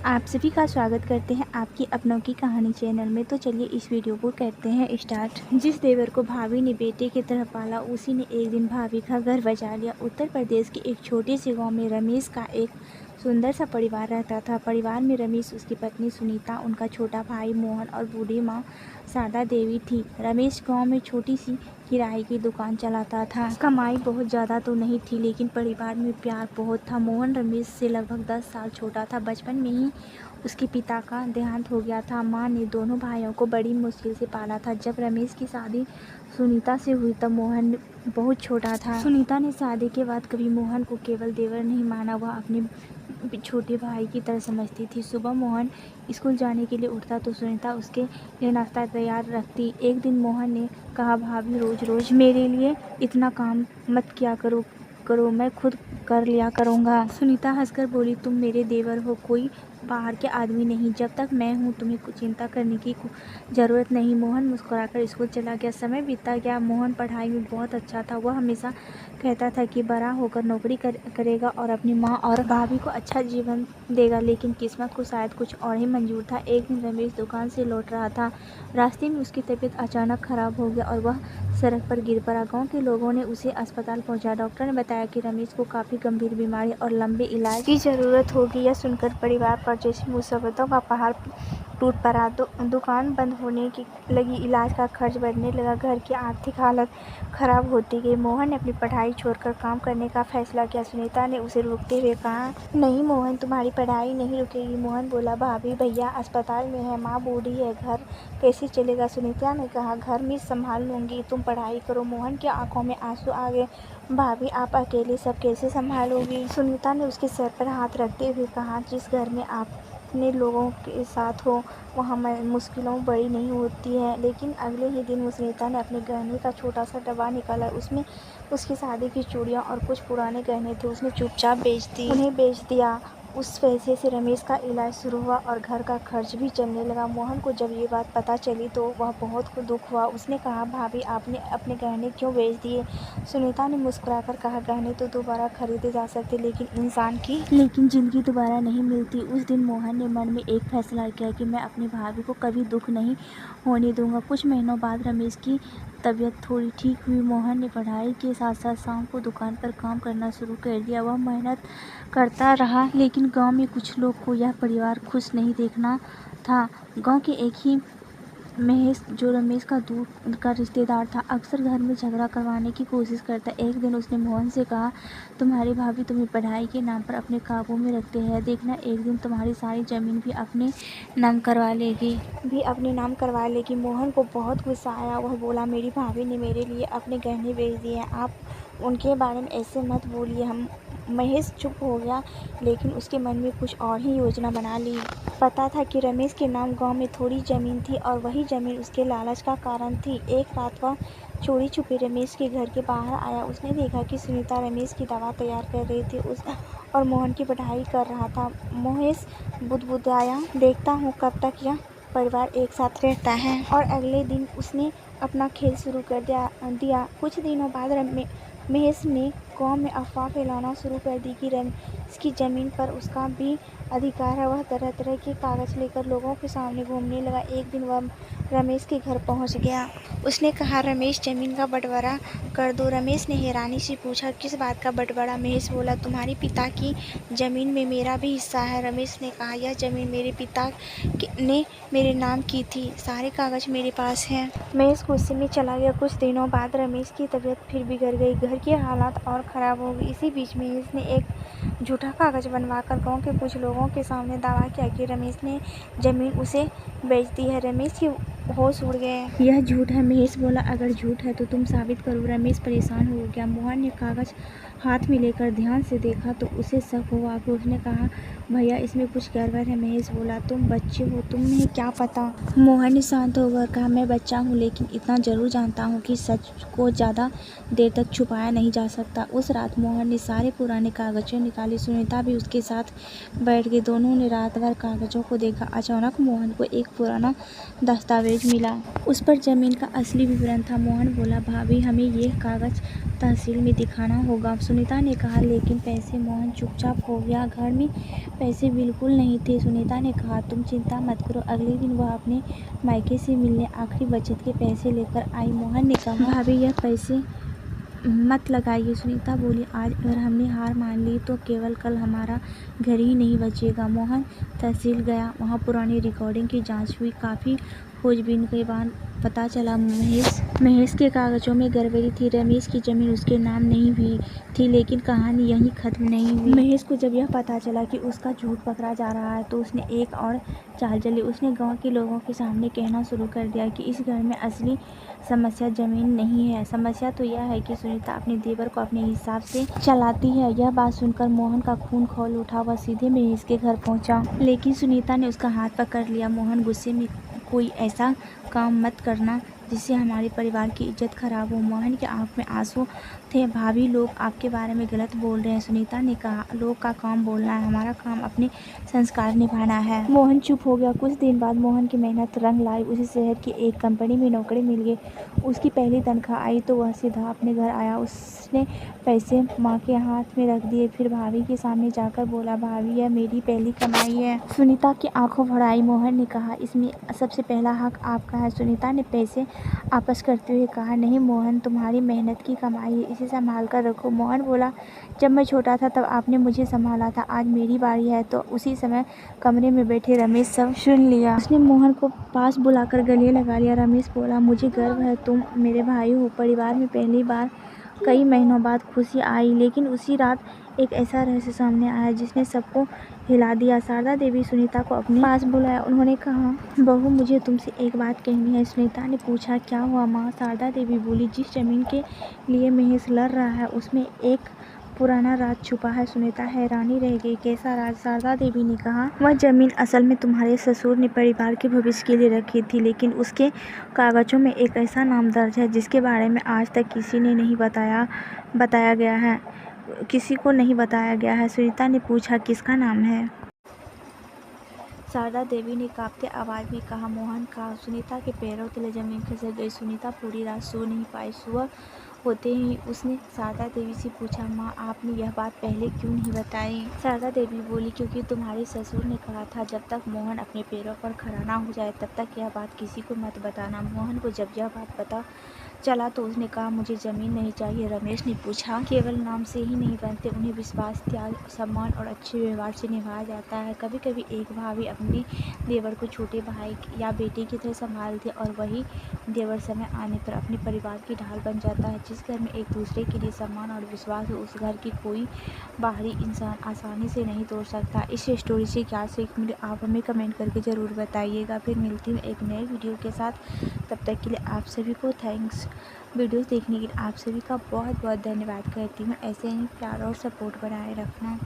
आप सभी का स्वागत करते हैं आपकी अपनों की कहानी चैनल में। तो चलिए इस वीडियो को करते हैं स्टार्ट। जिस देवर को भाभी ने बेटे की तरह पाला, उसी ने एक दिन भाभी का घर बचा लिया। उत्तर प्रदेश के एक छोटे से गांव में रमेश का एक सुंदर सा परिवार रहता था। परिवार में रमेश, उसकी पत्नी सुनीता, उनका छोटा भाई मोहन और बूढ़ी माँ शारदा देवी थी। रमेश गांव में छोटी सी किराए की दुकान चलाता था। कमाई बहुत ज़्यादा तो नहीं थी, लेकिन परिवार में प्यार बहुत था। मोहन रमेश से लगभग 10 साल छोटा था। बचपन में ही उसके पिता का देहांत हो गया था। माँ ने दोनों भाइयों को बड़ी मुश्किल से पाला था। जब रमेश की शादी सुनीता से हुई तब मोहन बहुत छोटा था। सुनीता ने शादी के बाद कभी मोहन को केवल देवर नहीं माना, वह अपने छोटे भाई की तरह समझती थी। सुबह मोहन स्कूल जाने के लिए उठता तो सुनीता उसके लिए नाश्ता तैयार रखती। एक दिन मोहन ने कहा, भाभी रोज रोज मेरे लिए इतना काम मत किया करो, मैं खुद कर लिया करूँगा। सुनीता हंसकर बोली, तुम मेरे देवर हो, कोई बाहर के आदमी नहीं। जब तक मैं हूँ तुम्हें कुछ चिंता करने की ज़रूरत नहीं। मोहन मुस्कुराकर स्कूल चला गया। समय बीतता गया। मोहन पढ़ाई में बहुत अच्छा था। वह हमेशा कहता था कि बड़ा होकर नौकरी करेगा और अपनी माँ और भाभी को अच्छा जीवन देगा, लेकिन किस्मत को शायद कुछ और ही मंजूर था। एक दिन रमेश दुकान से लौट रहा था। रास्ते में उसकी तबीयत अचानक खराब हो गया और वह सड़क पर गिर पड़ा। गाँव के लोगों ने उसे अस्पताल पहुँचाया। डॉक्टर ने बताया कि रमेश को काफ़ी गंभीर बीमारी और लंबे इलाज की ज़रूरत होगी। यह सुनकर परिवार पर जैसे मुसीबतों का पहाड़ टूट पड़ा। दुकान बंद होने की लगी, इलाज का खर्च बढ़ने लगा, घर की आर्थिक हालत खराब होती गई। मोहन ने अपनी पढ़ाई छोड़कर काम करने का फैसला किया। सुनीता ने उसे रोकते हुए कहा, नहीं मोहन, तुम्हारी पढ़ाई नहीं रुकेगी। मोहन बोला, भाभी भैया अस्पताल में है, माँ बूढ़ी है, घर कैसे चलेगा। सुनीता ने कहा, घर में संभाल लूँगी, तुम पढ़ाई करो। मोहन की आंखों में आंसू आ गए। भाभी आप अकेले सब कैसे संभालोगी। सुनीता ने उसके सर पर हाथ रखते हुए कहा, जिस घर में आप अपने लोगों के साथ हो वहाँ मुश्किलों बड़ी नहीं होती है। लेकिन अगले ही दिन सुनीता ने अपने गहने का छोटा सा डब्बा निकाला। उसमें उसकी शादी की चूड़ियाँ और कुछ पुराने गहने थे। उसने चुपचाप उन्हें बेच दिया। उस पैसे से रमेश का इलाज शुरू हुआ और घर का खर्च भी चलने लगा। मोहन को जब ये बात पता चली तो वह बहुत दुख हुआ। उसने कहा, भाभी आपने अपने गहने क्यों बेच दिए। सुनीता ने मुस्कुराकर कहा, गहने तो दोबारा खरीदे जा सकते, लेकिन जिंदगी दोबारा नहीं मिलती। उस दिन मोहन ने मन में एक फैसला किया कि मैं अपनी भाभी को कभी दुख नहीं होने दूंगा। कुछ महीनों बाद रमेश की तबीयत थोड़ी ठीक हुई। मोहन ने पढ़ाई के साथ साथ शाम को दुकान पर काम करना शुरू कर दिया। वह मेहनत करता रहा, लेकिन गांव में कुछ लोग को यह परिवार खुश नहीं देखना था। गांव के एक ही महेश, जो रमेश का दूर का रिश्तेदार था, अक्सर घर में झगड़ा करवाने की कोशिश करता। एक दिन उसने मोहन से कहा, तुम्हारी भाभी तुम्हें पढ़ाई के नाम पर अपने काबू में रखते हैं। देखना एक दिन तुम्हारी सारी ज़मीन भी अपने नाम करवा लेगी। मोहन को बहुत गुस्सा आया। वह बोला, मेरी भाभी ने मेरे लिए अपने गहने बेच दिए हैं, आप उनके बारे में ऐसे मत बोलिए। महेश चुप हो गया, लेकिन उसके मन में कुछ और ही योजना बना ली। पता था कि रमेश के नाम गांव में थोड़ी ज़मीन थी और वही ज़मीन उसके लालच का कारण थी। एक रात वह चोरी छुपे रमेश के घर के बाहर आया। उसने देखा कि सुनीता रमेश की दवा तैयार कर रही थी और मोहन की पढ़ाई कर रहा था। महेश बुदबुदाया, देखता हूँ कब तक यह परिवार एक साथ रहता है। और अगले दिन उसने अपना खेल शुरू कर दिया। कुछ दिनों बाद महेश ने गांव में अफवाह फैलाना शुरू कर दी कि रमेश की ज़मीन पर उसका भी अधिकार है। वह तरह तरह के कागज़ लेकर लोगों के सामने घूमने लगा। एक दिन वह रमेश के घर पहुंच गया। उसने कहा, रमेश ज़मीन का बंटवारा कर दो। रमेश ने हैरानी से पूछा, किस बात का बंटवारा। महेश बोला, तुम्हारे पिता की ज़मीन में मेरा भी हिस्सा है। रमेश ने कहा, यह ज़मीन मेरे पिता ने मेरे नाम की थी, सारे कागज़ मेरे पास हैं। महेश गुस्से में चला गया। कुछ दिनों बाद रमेश की तबीयत फिर बिगड़ गई। घर के हालात और ख़राब हो गए। इसी बीच महेश ने एक झूठा कागज़ बनवाकर गांव के कुछ लोगों के सामने दावा किया कि रमेश ने ज़मीन उसे बेच दी है। रमेश के होश उड़ गए। यह झूठ है। महेश बोला, अगर झूठ है तो तुम साबित करो। रमेश परेशान हो गया। मोहन ने कागज़ हाथ में लेकर ध्यान से देखा तो उसे शक हुआ। फिर उसने कहा, भैया इसमें कुछ गड़बड़ है। महेश बोला, तुम बच्चे हो, तुम्हें क्या पता। मोहन ने शांत होकर कहा, मैं बच्चा हूँ, लेकिन इतना जरूर जानता हूँ कि सच को ज़्यादा देर तक छुपाया नहीं जा सकता। उस रात मोहन ने सारे पुराने कागज़ें निकाले। सुनीता भी उसके साथ बैठ गई। दोनों ने रात भर कागज़ों को देखा। अचानक मोहन को एक पुराना दस्तावेज मिला। उस पर ज़मीन का असली विवरण था। मोहन बोला, भाभी हमें ये कागज़ तहसील में दिखाना होगा। सुनीता ने कहा। लेकिन पैसे? मोहन चुपचाप हो गया। घर में पैसे बिल्कुल नहीं थे। सुनीता ने कहा, तुम चिंता मत करो। अगले दिन वह अपने मायके से मिलने आखिरी बचत के पैसे लेकर आई। मोहन ने कहा, भाभी यह पैसे मत लगाइए। सुनीता बोली, आज अगर हमने हार मान ली तो केवल कल हमारा घर ही नहीं बचेगा। मोहन तहसील गया। वहाँ पुरानी रिकॉर्डिंग की जांच हुई। काफ़ी खोजबीन के बाद पता चला महेश के कागज़ों में गड़बड़ी थी। रमेश की ज़मीन उसके नाम नहीं हुई थी। लेकिन कहानी यहीं ख़त्म नहीं हुई। महेश को जब यह पता चला कि उसका झूठ पकड़ा जा रहा है तो उसने एक और चाल चली। उसने गांव के लोगों के सामने कहना शुरू कर दिया कि इस घर में असली समस्या ज़मीन नहीं है। समस्या तो यह है कि सुनीता अपने देवर को अपने हिसाब से चलाती है। यह बात सुनकर मोहन का खून खौल उठा। वह सीधे महेश के घर पहुंचा। लेकिन सुनीता ने उसका हाथ पकड़ लिया। मोहन, गुस्से में कोई ऐसा काम मत करना जिससे हमारे परिवार की इज्जत खराब हो। मोहन की आंख में आंसू थे। भाभी, लोग आपके बारे में गलत बोल रहे हैं। सुनीता ने कहा, लोग का काम बोलना है, हमारा काम अपने संस्कार निभाना है। मोहन चुप हो गया। कुछ दिन बाद मोहन की मेहनत रंग लाई। उसे शहर की एक कंपनी में नौकरी मिल गई। उसकी पहली तनख्वाह आई तो वह सीधा अपने घर आया। उसने पैसे माँ के हाथ में रख दिए। फिर भाभी के सामने जाकर बोला, भाभी यह मेरी पहली कमाई है। सुनीता की आंखों भर आई। मोहन ने कहा, इसमें सबसे पहला हक आपका है। सुनीता ने पैसे आपस करते हुए कहा, नहीं मोहन, तुम्हारी मेहनत की कमाई है, इसे संभाल कर रखो। मोहन बोला, जब मैं छोटा था तब आपने मुझे संभाला था, आज मेरी बारी है। तो उसी समय कमरे में बैठे रमेश सब सुन लिया। उसने मोहन को पास बुलाकर गले लगा लिया। रमेश बोला, मुझे गर्व है, तुम मेरे भाई हो। परिवार में पहली बार कई महीनों बाद खुशी आई। लेकिन उसी रात एक ऐसा रहस्य सामने आया जिसने सबको हिला दिया। शारदा देवी सुनीता को अपने पास बुलाया। उन्होंने कहा, बहू, मुझे तुमसे एक बात कहनी है। सुनीता ने पूछा, क्या हुआ माँ? शारदा देवी बोली, जिस जमीन के लिए महेश लड़ रहा है उसमें एक पुराना राज छुपा है। सुनीता हैरानी रह गई। कैसा राज? शारदा देवी ने कहा, वह जमीन असल में तुम्हारे ससुर ने परिवार के भविष्य के लिए रखी थी। लेकिन उसके कागजों में एक ऐसा नाम दर्ज है जिसके बारे में आज तक किसी को नहीं बताया गया है। सुनीता ने पूछा, किसका नाम है? शारदा देवी ने कांपते आवाज में कहा, मोहन का। सुनीता के पैरों तले जमीन खिसक गई। सुनीता पूरी रात सो नहीं पाई। सुबह होते ही उसने शारदा देवी से पूछा, माँ, आपने यह बात पहले क्यों नहीं बताई? शारदा देवी बोली, क्योंकि तुम्हारे ससुर ने कहा था जब तक मोहन अपने पैरों पर खड़ा ना हो जाए तब तक यह बात किसी को मत बताना। मोहन को जब यह बात पता चला तो उसने कहा, मुझे ज़मीन नहीं चाहिए। रमेश ने पूछा, केवल नाम से ही नहीं बनते, उन्हें विश्वास, त्याग, सम्मान और अच्छे व्यवहार से निभाया जाता है। कभी कभी एक भाभी अपने देवर को छोटे भाई या बेटे की तरह संभालती है और वही देवर समय आने पर अपने परिवार की ढाल बन जाता है। जिस घर में एक दूसरे के लिए सम्मान और विश्वास हो उस घर की कोई बाहरी इंसान आसानी से नहीं तोड़ सकता। इस स्टोरी से क्या सीख मिली आप हमें कमेंट करके ज़रूर बताइएगा। फिर मिलती हूँ एक नए वीडियो के साथ। तब तक के लिए आप सभी को थैंक्स। वीडियो देखने के लिए आप सभी का बहुत बहुत धन्यवाद करती हूँ। ऐसे ही प्यार और सपोर्ट बनाए रखना।